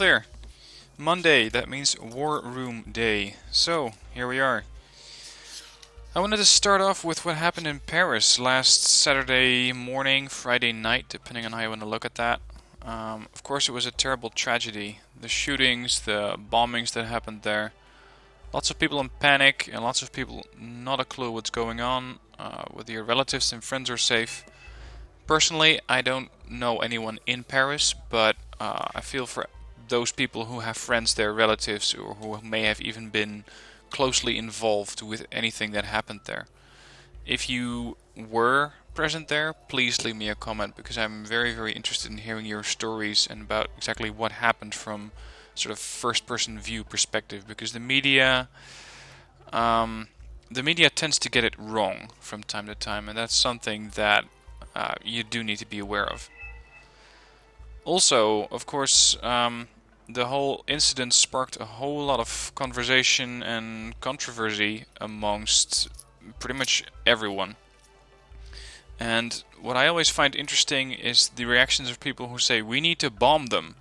There, Monday, that means War Room Day. So, here we are. I wanted to start off with what happened in Paris last Saturday morning, Friday night, depending on how you want to look at that. Of course, it was a terrible tragedy. The shootings, the bombings that happened there. Lots of people in panic, and lots of people not a clue what's going on, whether your relatives and friends are safe. Personally, I don't know anyone in Paris, but I feel for those people who have friends there, relatives, or who may have even been closely involved with anything that happened there. If you were present there, please leave me a comment because I'm very, very interested in hearing your stories and about exactly what happened from sort of first-person view perspective. Because the media tends to get it wrong from time to time, and that's something that you do need to be aware of. Also, of course, the whole incident sparked a whole lot of conversation and controversy amongst pretty much everyone. And what I always find interesting is the reactions of people who say, we need to bomb them.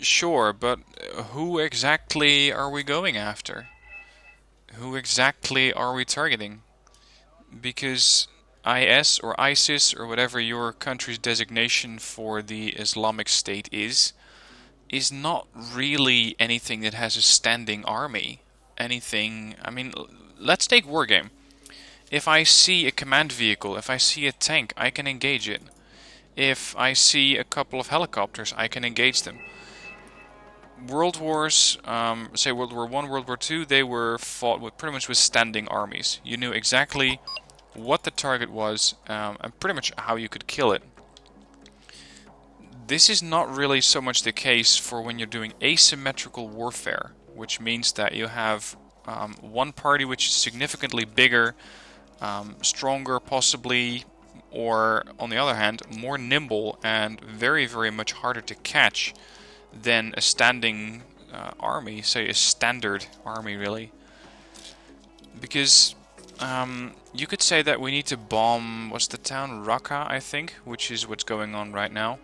Sure, but who exactly are we going after? Who exactly are we targeting? Because IS or ISIS or whatever your country's designation for the Islamic State is not really anything that has a standing army. Let's take Wargame. If I see a command vehicle, if I see a tank, I can engage it. If I see a couple of helicopters, I can engage them. World Wars, say World War I, World War II, they were fought with pretty much with standing armies. You knew exactly what the target was and pretty much how you could kill it. This is not really so much the case for when you're doing asymmetrical warfare, which means that you have one party which is significantly bigger, stronger possibly, or on the other hand, more nimble and very, very much harder to catch than a standing army, say a standard army really. Because you could say that we need to bomb, what's the town? Raqqa, I think, which is what's going on right now.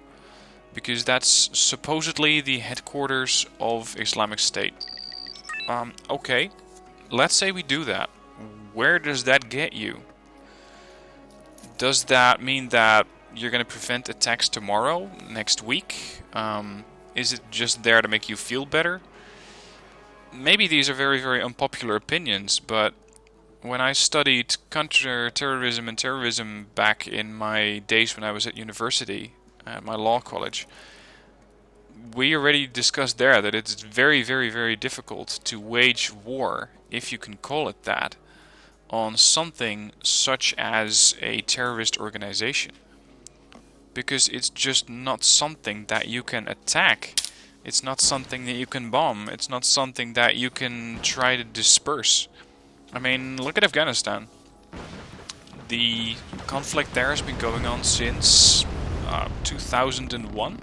Because that's supposedly the headquarters of Islamic State. Okay, let's say we do that. Where does that get you? Does that mean that you're going to prevent attacks tomorrow, next week? Is it just there to make you feel better? Maybe these are very, very unpopular opinions, but when I studied counter-terrorism and terrorism back in my days when I was at university, at my law college, we already discussed there that it's very, very, very difficult to wage war, if you can call it that, on something such as a terrorist organization. Because it's just not something that you can attack. It's not something that you can bomb. It's not something that you can try to disperse. I mean, look at Afghanistan. The conflict there has been going on since 2001.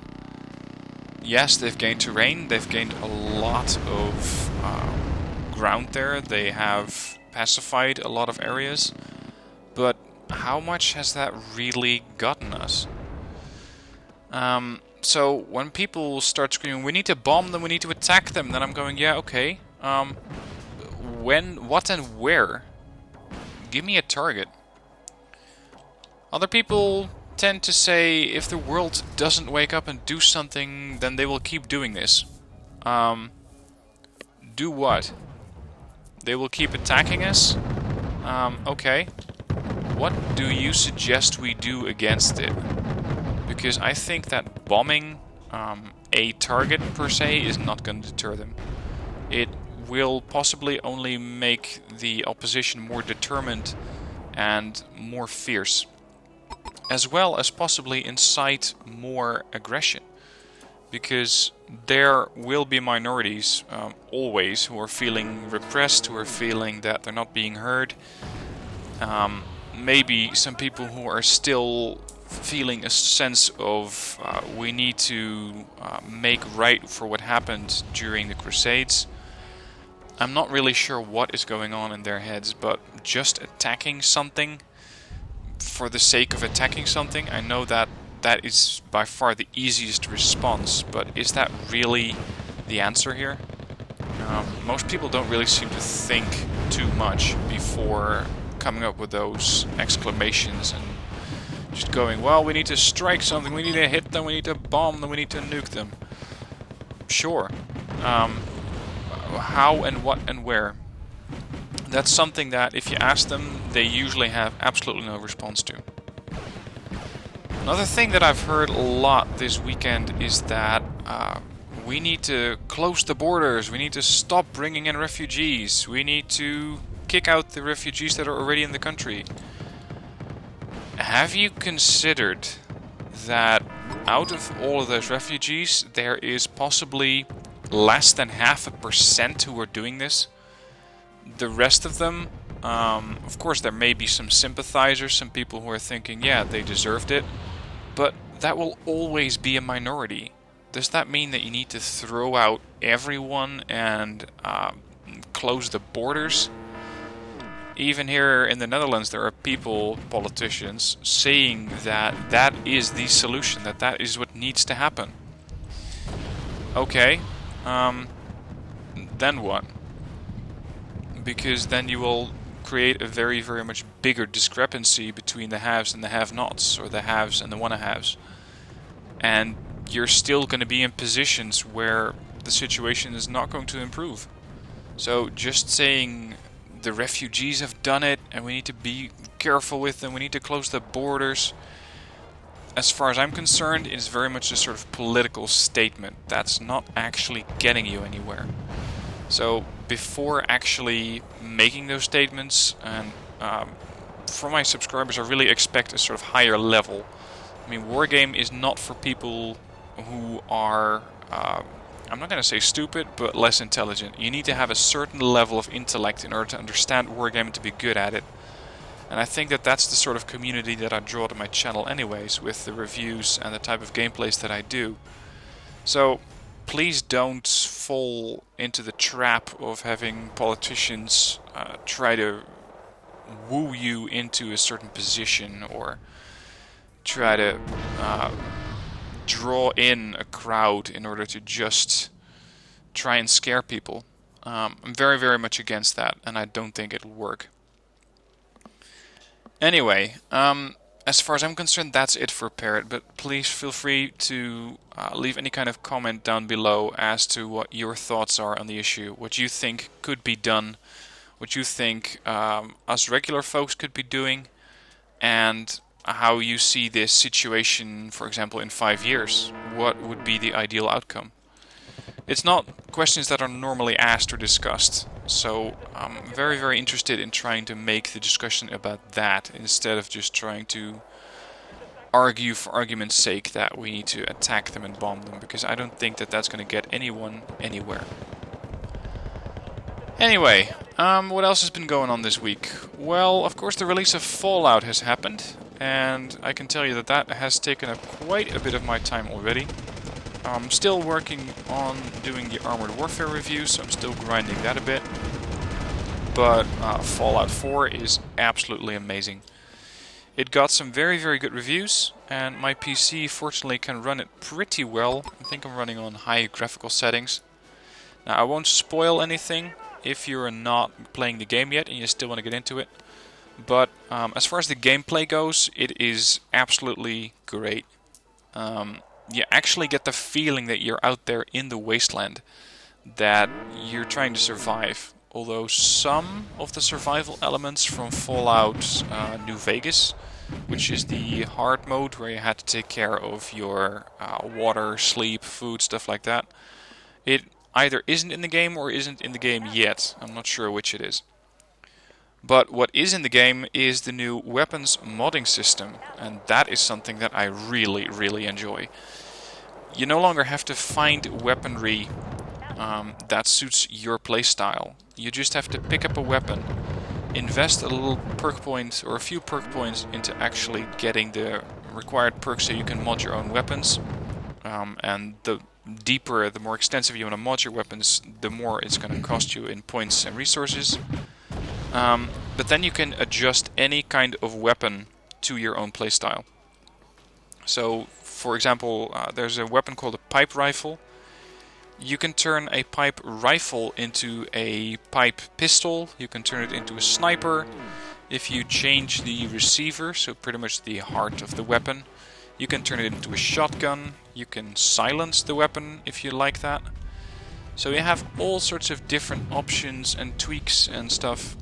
Yes, they've gained terrain. They've gained a lot of ground there. They have pacified a lot of areas. But how much has that really gotten us? So when people start screaming, we need to bomb them, we need to attack them, then I'm going, yeah, okay. When, what, and where? Give me a target. Other people tend to say if the world doesn't wake up and do something, then they will keep doing this. Do what? They will keep attacking us? Okay. What do you suggest we do against it? Because I think that bombing a target per se is not going to deter them. It will possibly only make the opposition more determined and more fierce, as well as possibly incite more aggression. Because there will be minorities always who are feeling repressed, who are feeling that they're not being heard. Maybe some people who are still feeling a sense of we need to make right for what happened during the Crusades. I'm not really sure what is going on in their heads, but just attacking something for the sake of attacking something, I know that that is by far the easiest response, but is that really the answer here? Most people don't really seem to think too much before coming up with those exclamations and just going, well, we need to strike something, we need to hit them, we need to bomb them, we need to nuke them. Sure. How and what and where? That's something that if you ask them, they usually have absolutely no response to. Another thing that I've heard a lot this weekend is that we need to close the borders, we need to stop bringing in refugees, we need to kick out the refugees that are already in the country. Have you considered that out of all of those refugees, there is possibly less than 0.5% who are doing this? The rest of them, of course there may be some sympathizers, some people who are thinking, yeah, they deserved it, but that will always be a minority. Does that mean that you need to throw out everyone and close the borders? Even here in the Netherlands, there are people, politicians, saying that that is the solution, that that is what needs to happen. Okay, then what? Because then you will create a very, very much bigger discrepancy between the haves and the have-nots, or the haves and the wanna-haves. And you're still going to be in positions where the situation is not going to improve. So just saying the refugees have done it and we need to be careful with them, we need to close the borders, as far as I'm concerned, it's very much a sort of political statement that's not actually getting you anywhere. So before actually making those statements, and for my subscribers, I really expect a sort of higher level. I mean, Wargame is not for people who are, I'm not going to say stupid, but less intelligent. You need to have a certain level of intellect in order to understand Wargame and to be good at it. And I think that that's the sort of community that I draw to my channel anyways, with the reviews and the type of gameplays that I do. So please don't fall into the trap of having politicians try to woo you into a certain position, or try to draw in a crowd in order to just try and scare people. I'm very, very much against that, and I don't think it'll work. Anyway, as far as I'm concerned, that's it for Parrot, but please feel free to leave any kind of comment down below as to what your thoughts are on the issue, what you think could be done, what you think us regular folks could be doing, and how you see this situation, for example, in 5 years. What would be the ideal outcome? It's not questions that are normally asked or discussed, so I'm very, very interested in trying to make the discussion about that, instead of just trying to argue for argument's sake that we need to attack them and bomb them, because I don't think that that's going to get anyone anywhere. Anyway, what else has been going on this week? Well, of course the release of Fallout has happened, and I can tell you that that has taken up quite a bit of my time already. I'm still working on doing the Armored Warfare review, so I'm still grinding that a bit. But Fallout 4 is absolutely amazing. It got some very, very good reviews, and my PC fortunately can run it pretty well. I think I'm running on high graphical settings. Now, I won't spoil anything if you're not playing the game yet and you still want to get into it. But as far as the gameplay goes, it is absolutely great. You actually get the feeling that you're out there in the wasteland, that you're trying to survive. Although some of the survival elements from Fallout New Vegas, which is the hard mode where you had to take care of your water, sleep, food, stuff like that, it either isn't in the game or isn't in the game yet. I'm not sure which it is. But what is in the game is the new weapons modding system, and that is something that I really, really enjoy. You no longer have to find weaponry that suits your playstyle. You just have to pick up a weapon, invest a little perk point or a few perk points into actually getting the required perks so you can mod your own weapons. And the deeper, the more extensive you want to mod your weapons, the more it's going to cost you in points and resources. But then you can adjust any kind of weapon to your own playstyle. So, For example, there's a weapon called a pipe rifle. You can turn a pipe rifle into a pipe pistol. You can turn it into a sniper. If you change the receiver, so pretty much the heart of the weapon, you can turn it into a shotgun. You can silence the weapon if you like that. So you have all sorts of different options and tweaks and stuff.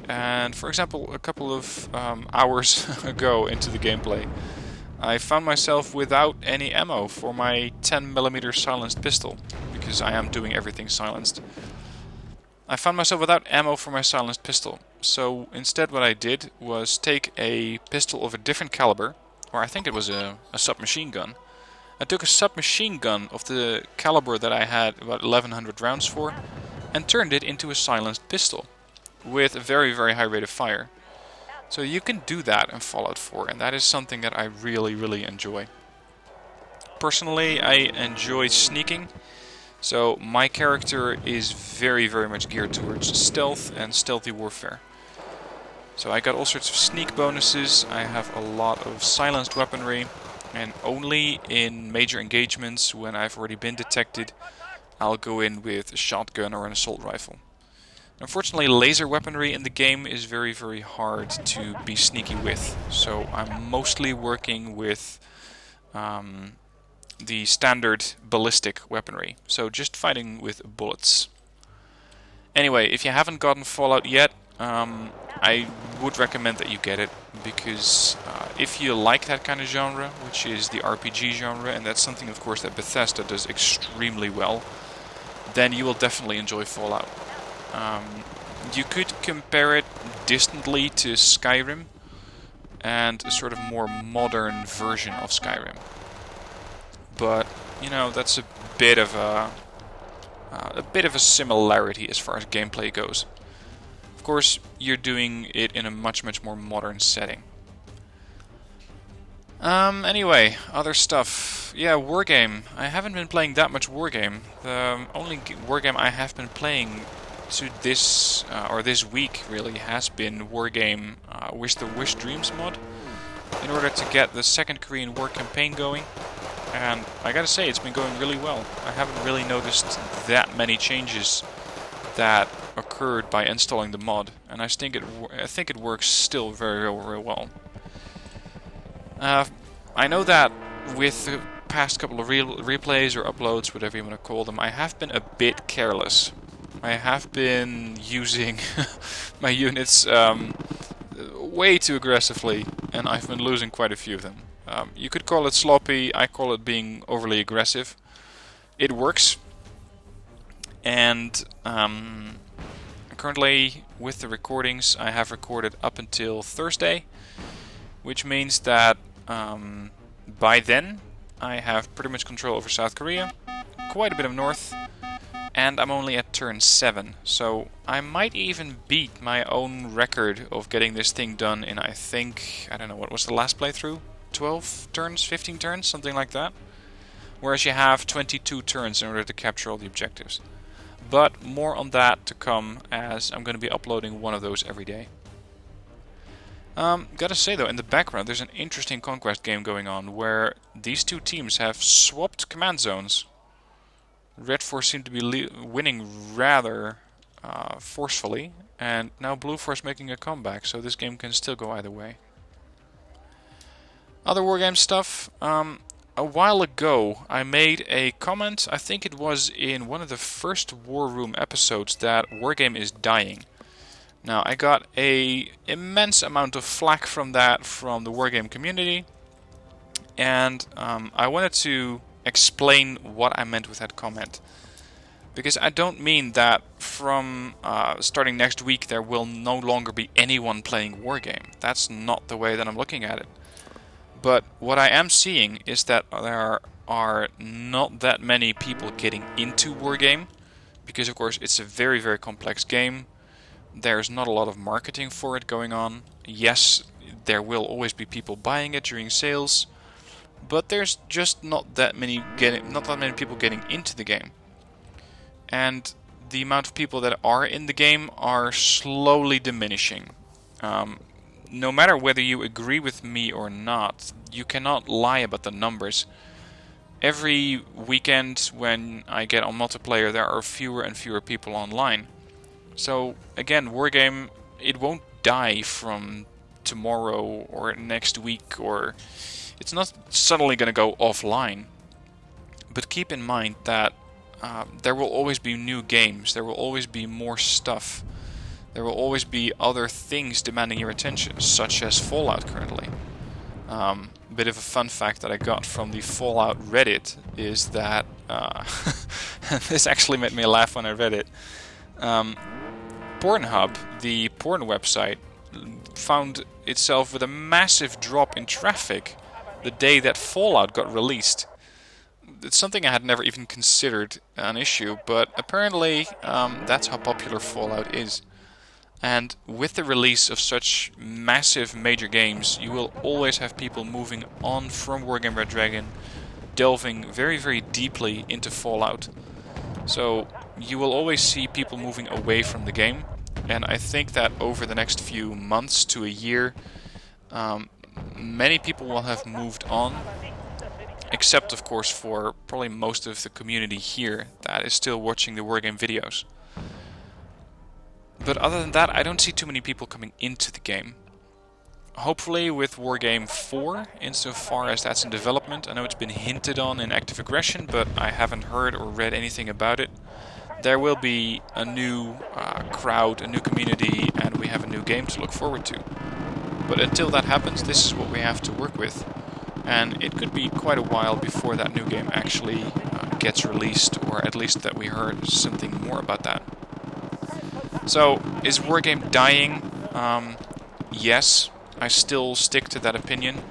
And for example, a couple of hours ago into the gameplay, I found myself without any ammo for my 10mm silenced pistol, because I am doing everything silenced. I found myself without ammo for my silenced pistol, so instead what I did was take a pistol of a different caliber, or I think it was a submachine gun. I took a submachine gun of the caliber that I had about 1100 rounds for, and turned it into a silenced pistol, with a very, very high rate of fire. So you can do that in Fallout 4, and that is something that I really, really enjoy. Personally, I enjoy sneaking, so my character is very, very much geared towards stealth and stealthy warfare. So I got all sorts of sneak bonuses, I have a lot of silenced weaponry, and only in major engagements, when I've already been detected, I'll go in with a shotgun or an assault rifle. Unfortunately, laser weaponry in the game is very, very hard to be sneaky with, so I'm mostly working with the standard ballistic weaponry, so just fighting with bullets. Anyway, if you haven't gotten Fallout yet, I would recommend that you get it, because if you like that kind of genre, which is the RPG genre, and that's something of course that Bethesda does extremely well, then you will definitely enjoy Fallout. You could compare it distantly to Skyrim, and a sort of more modern version of Skyrim. But you know, that's a bit of a similarity as far as gameplay goes. Of course, you're doing it in a much, much more modern setting. Anyway, other stuff. Yeah, Wargame. I haven't been playing that much Wargame. The only Wargame I have been playing to this week really has been Wargame with the Wish Dreams mod, in order to get the second Korean War campaign going. And I gotta say, it's been going really well. I haven't really noticed that many changes that occurred by installing the mod, and I think it works still very, very well. I know that with the past couple of replays or uploads, whatever you want to call them, I have been a bit careless. I have been using my units way too aggressively, and I've been losing quite a few of them. You could call it sloppy, I call it being overly aggressive. It works, and currently with the recordings I have recorded up until Thursday, which means that by then I have pretty much control over South Korea, quite a bit of North, and I'm only at turn 7, so I might even beat my own record of getting this thing done in, I don't know, what was the last playthrough? 12 turns, 15 turns, something like that. Whereas you have 22 turns in order to capture all the objectives. But more on that to come, as I'm going to be uploading one of those every day. Gotta say though, in the background there's an interesting conquest game going on, where these two teams have swapped command zones. Red Force seem to be winning rather forcefully, and now Blue Force making a comeback, so this game can still go either way. Other Wargame stuff. A while ago I made a comment, I think it was in one of the first War Room episodes, that Wargame is dying. Now, I got an immense amount of flack from that from the Wargame community, and I wanted to explain what I meant with that comment. Because I don't mean that from starting next week there will no longer be anyone playing Wargame. That's not the way that I'm looking at it. But what I am seeing is that there are not that many people getting into Wargame, because of course it's a very, very complex game. There's not a lot of marketing for it going on. Yes, there will always be people buying it during sales, but there's just not that many people getting into the game. And the amount of people that are in the game are slowly diminishing. no matter whether you agree with me or not, you cannot lie about the numbers. Every weekend when I get on multiplayer, there are fewer and fewer people online. So again, Wargame, it won't die from tomorrow or next week, or it's not suddenly going to go offline. But keep in mind that there will always be new games, there will always be more stuff, there will always be other things demanding your attention, such as Fallout currently. Bit of a fun fact that I got from the Fallout Reddit is that this actually made me laugh when I read it. Pornhub, the porn website, found itself with a massive drop in traffic the day that Fallout got released. It's something I had never even considered an issue, but apparently that's how popular Fallout is. And with the release of such massive major games, you will always have people moving on from Wargame Red Dragon, delving very, very deeply into Fallout. So you will always see people moving away from the game, and I think that over the next few months to a year, many people will have moved on, except of course for probably most of the community here that is still watching the Wargame videos. But other than that, I don't see too many people coming into the game. Hopefully with Wargame 4, insofar as that's in development, I know it's been hinted on in Active Aggression, but I haven't heard or read anything about it. There will be a new crowd, a new community, and we have a new game to look forward to. But until that happens, this is what we have to work with. And it could be quite a while before that new game actually gets released, or at least that we heard something more about that. So, is Wargame dying? Yes, I still stick to that opinion.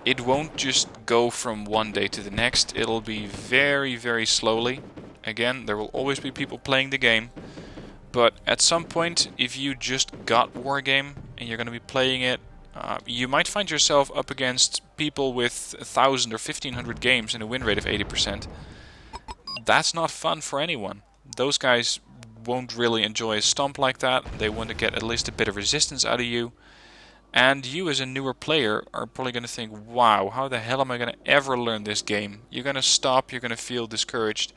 It won't just go from one day to the next, it'll be very, very slowly. Again, there will always be people playing the game, but at some point, if you just got Wargame and you're going to be playing it, you might find yourself up against people with 1,000 or 1,500 games and a win rate of 80%. That's not fun for anyone. Those guys won't really enjoy a stomp like that. They want to get at least a bit of resistance out of you. And you as a newer player are probably going to think, wow, how the hell am I going to ever learn this game? You're going to stop, you're going to feel discouraged,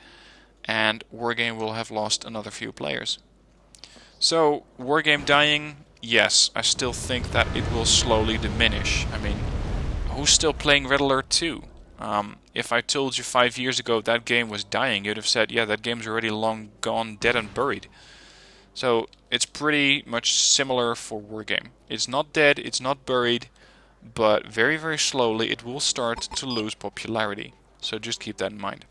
and Wargame will have lost another few players. So, Wargame dying? Yes, I still think that it will slowly diminish. I mean, who's still playing Red Alert 2? If I told you 5 years ago that game was dying, you'd have said, yeah, that game's already long gone, dead and buried. So it's pretty much similar for Wargame. It's not dead, it's not buried, but very, very slowly it will start to lose popularity. So just keep that in mind.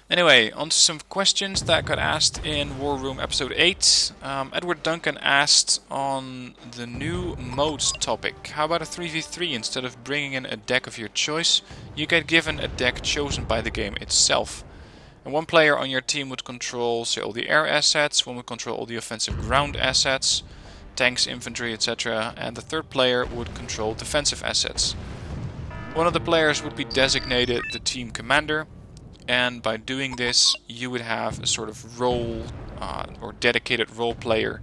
Anyway, on to some questions that got asked in War Room episode 8. Edward Duncan asked on the new modes topic, how about a 3v3 instead of bringing in a deck of your choice? You get given a deck chosen by the game itself. And one player on your team would control, say, all the air assets, one would control all the offensive ground assets, tanks, infantry, etc. And the third player would control defensive assets. One of the players would be designated the team commander. And by doing this, you would have a sort of role or dedicated role player,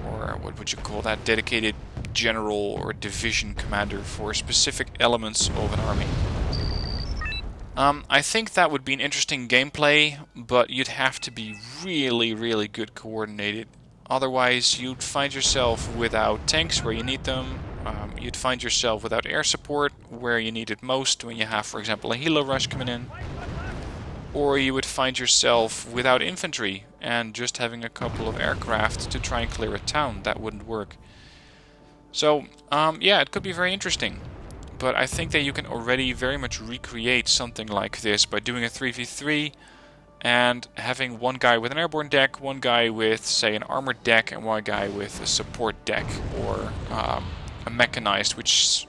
or what would you call that, dedicated general or division commander for specific elements of an army. I think that would be an interesting gameplay, but you'd have to be really, really good coordinated. Otherwise, you'd find yourself without tanks where you need them. You'd find yourself without air support where you need it most when you have, for example, a helo rush coming in. Or you would find yourself without infantry and just having a couple of aircraft to try and clear a town. That wouldn't work. So, yeah, it could be very interesting. But I think that you can already very much recreate something like this by doing a 3v3 and having one guy with an airborne deck, one guy with, say, an armored deck, and one guy with a support deck or a mechanized, which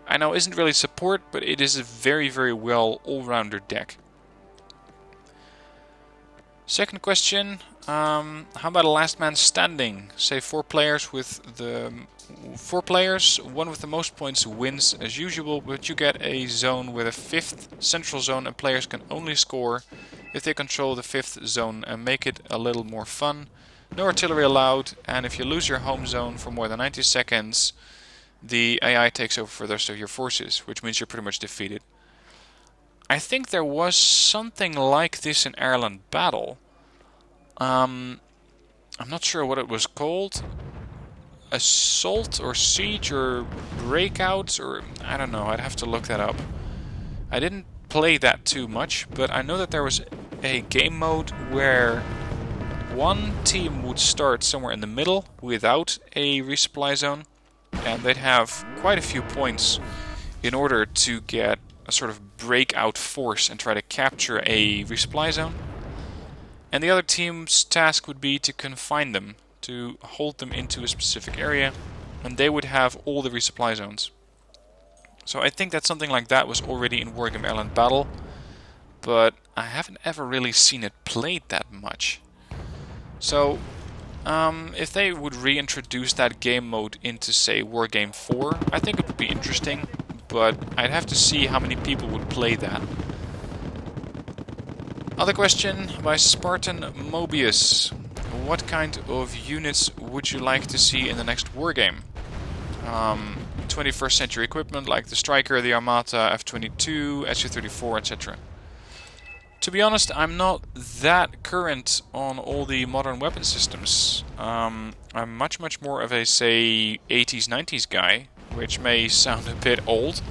I know isn't really support, but it is a very, very well all-rounder deck. Second question, how about a last man standing? Say 4 players with the 4 players, one with the most points wins as usual, but you get a zone with a 5th central zone and players can only score if they control the 5th zone and make it a little more fun. No artillery allowed, and if you lose your home zone for more than 90 seconds, the AI takes over for the rest of your forces, which means you're pretty much defeated. I think there was something like this in Ireland Battle. I'm not sure what it was called. Assault or siege or breakouts, or I don't know, I'd have to look that up. I didn't play that too much, but I know that there was a game mode where one team would start somewhere in the middle without a resupply zone, and they'd have quite a few points in order to get a sort of breakout force and try to capture a resupply zone. And the other team's task would be to confine them, to hold them into a specific area, and they would have all the resupply zones. So I think that something like that was already in Wargame Ireland Battle, but I haven't ever really seen it played that much. So if they would reintroduce that game mode into, say, Wargame 4, I think it would be interesting, but I'd have to see how many people would play that. Other question by Spartan Mobius. What kind of units would you like to see in the next Wargame? 21st century equipment like the Striker, the Armata, F-22, Su-34, etc. To be honest, I'm not that current on all the modern weapon systems. I'm much more of a, say, 80s, 90s guy, which may sound a bit old,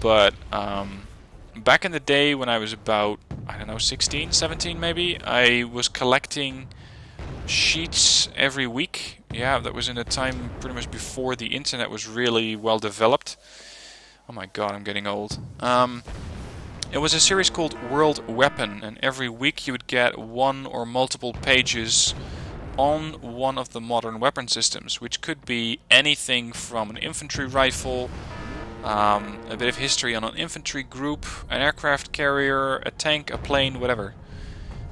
but back in the day when I was about, I don't know, 16, 17 maybe, I was collecting sheets every week. Yeah, that was in a time pretty much before the internet was really well developed. Oh my god, I'm getting old. It was a series called World Weapon, and every week you would get one or multiple pages on one of the modern weapon systems, which could be anything from an infantry rifle, a bit of history on an infantry group, an aircraft carrier, a tank, a plane, whatever.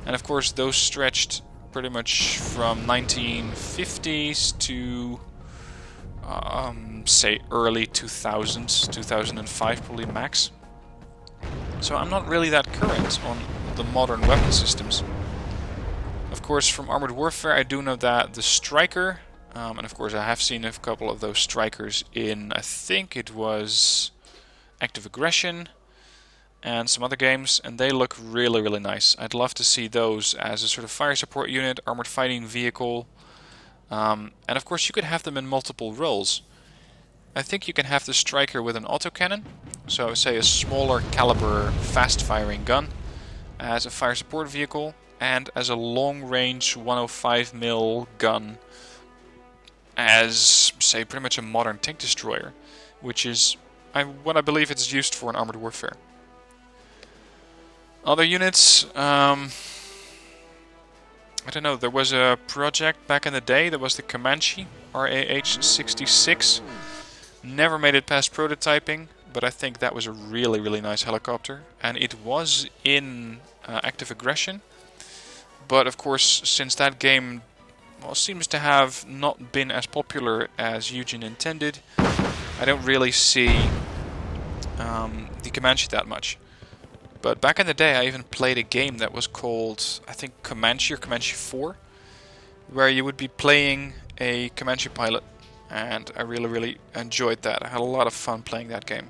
And of course those stretched pretty much from 1950s to say early 2000s, 2005 probably max. So I'm not really that current on the modern weapon systems. Of course, from Armored Warfare I do know that the Striker, and of course I have seen a couple of those Strikers in, I think it was Active Aggression and some other games, and they look really nice. I'd love to see those as a sort of fire support unit, armored fighting vehicle, and of course you could have them in multiple roles. I think you can have the Striker with an autocannon, so say a smaller caliber fast firing gun as a fire support vehicle, and as a long range 105mm gun as, say, pretty much a modern tank destroyer, which is what I believe it's used for in Armored Warfare. Other units, I don't know, there was a project back in the day, that was the Comanche, RAH-66. Never made it past prototyping, but I think that was a really nice helicopter. And it was in Active Aggression. But of course, since that game seems to have not been as popular as Eugene intended, I don't really see the Comanche that much. But back in the day I even played a game that was called, I think, Comanche or Comanche 4, where you would be playing a Comanche pilot. And I really enjoyed that. I had a lot of fun playing that game.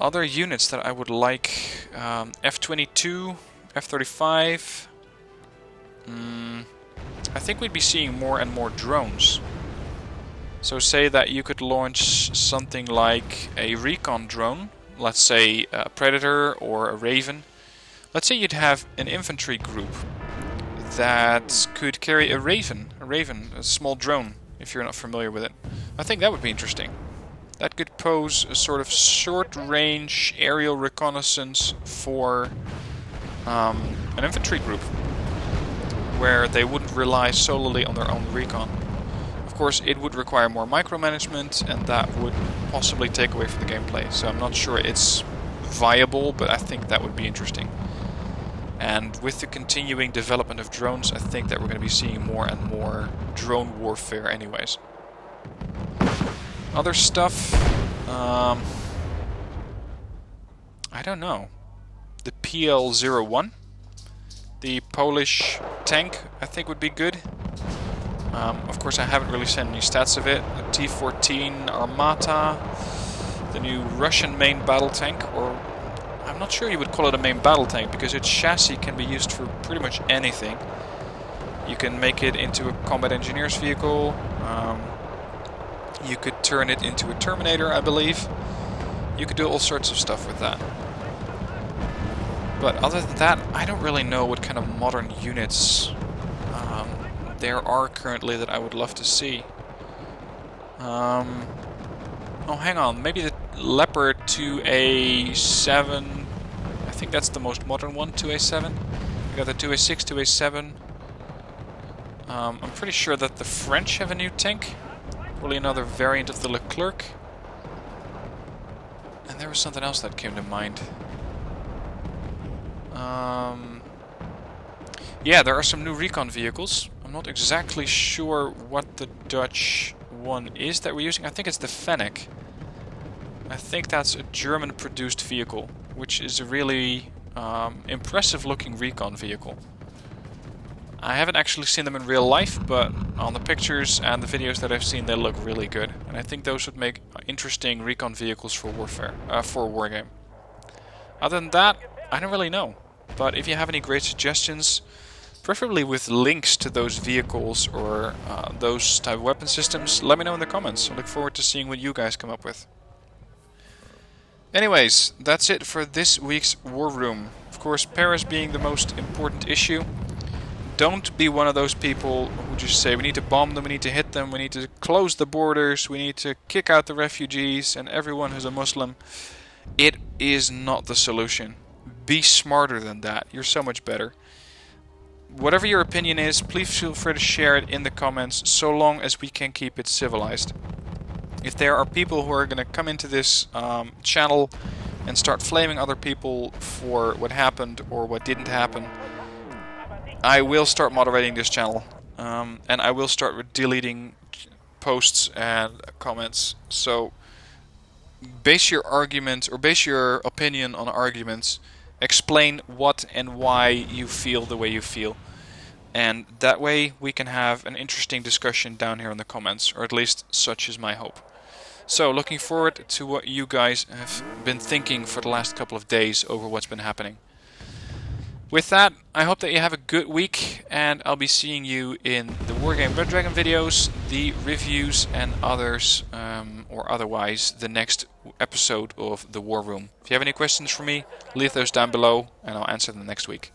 Other units that I would like, F-22, F-35. I think we'd be seeing more and more drones. So say that you could launch something like a recon drone, let's say a Predator or a Raven. Let's say you'd have an infantry group that could carry a Raven, a small drone, if you're not familiar with it. I think that would be interesting. That could pose a sort of short-range aerial reconnaissance for an infantry group, where they wouldn't rely solely on their own recon. Of course, it would require more micromanagement, and that would possibly take away from the gameplay. So I'm not sure it's viable, but I think that would be interesting. And with the continuing development of drones, I think that we're going to be seeing more and more drone warfare anyways. Other stuff, I don't know. The PL-01. The Polish tank, I think, would be good. Of course, I haven't really seen any stats of it. The T-14 Armata, the new Russian main battle tank, or I'm not sure you would call it a main battle tank because its chassis can be used for pretty much anything. You can make it into a combat engineer's vehicle. You could turn it into a Terminator, I believe. You could do all sorts of stuff with that. But other than that, I don't really know what kind of modern units there are currently that I would love to see. Oh, hang on. Maybe the Leopard 2A7. I think that's the most modern one, 2A7. We got the 2A6, 2A7. I'm pretty sure that the French have a new tank. Probably another variant of the Leclerc. And there was something else that came to mind. Yeah, there are some new recon vehicles. I'm not exactly sure what the Dutch one is that we're using. I think it's the Fennec. I think that's a German-produced vehicle, which is a really impressive-looking recon vehicle. I haven't actually seen them in real life, but on the pictures and the videos that I've seen, they look really good. And I think those would make interesting recon vehicles for warfare, for Wargame. Other than that, I don't really know. But if you have any great suggestions, preferably with links to those vehicles or those type of weapon systems, let me know in the comments. I look forward to seeing what you guys come up with. Anyways, that's it for this week's War Room. Of course, Paris being the most important issue. Don't be one of those people who just say we need to bomb them, we need to hit them, we need to close the borders, we need to kick out the refugees and everyone who's a Muslim. It is not the solution. Be smarter than that. You're so much better. Whatever your opinion is, please feel free to share it in the comments, so long as we can keep it civilized. If there are people who are going to come into this channel and start flaming other people for what happened or what didn't happen, I will start moderating this channel. And I will start deleting posts and comments. So base your argument or base your opinion on arguments. Explain what and why you feel the way you feel. And that way we can have an interesting discussion down here in the comments, or at least such is my hope. So looking forward to what you guys have been thinking for the last couple of days over what's been happening. With that, I hope that you have a good week, and I'll be seeing you in the Wargame Red Dragon videos, the reviews, and others, or otherwise, the next episode of the War Room. If you have any questions for me, leave those down below, and I'll answer them next week.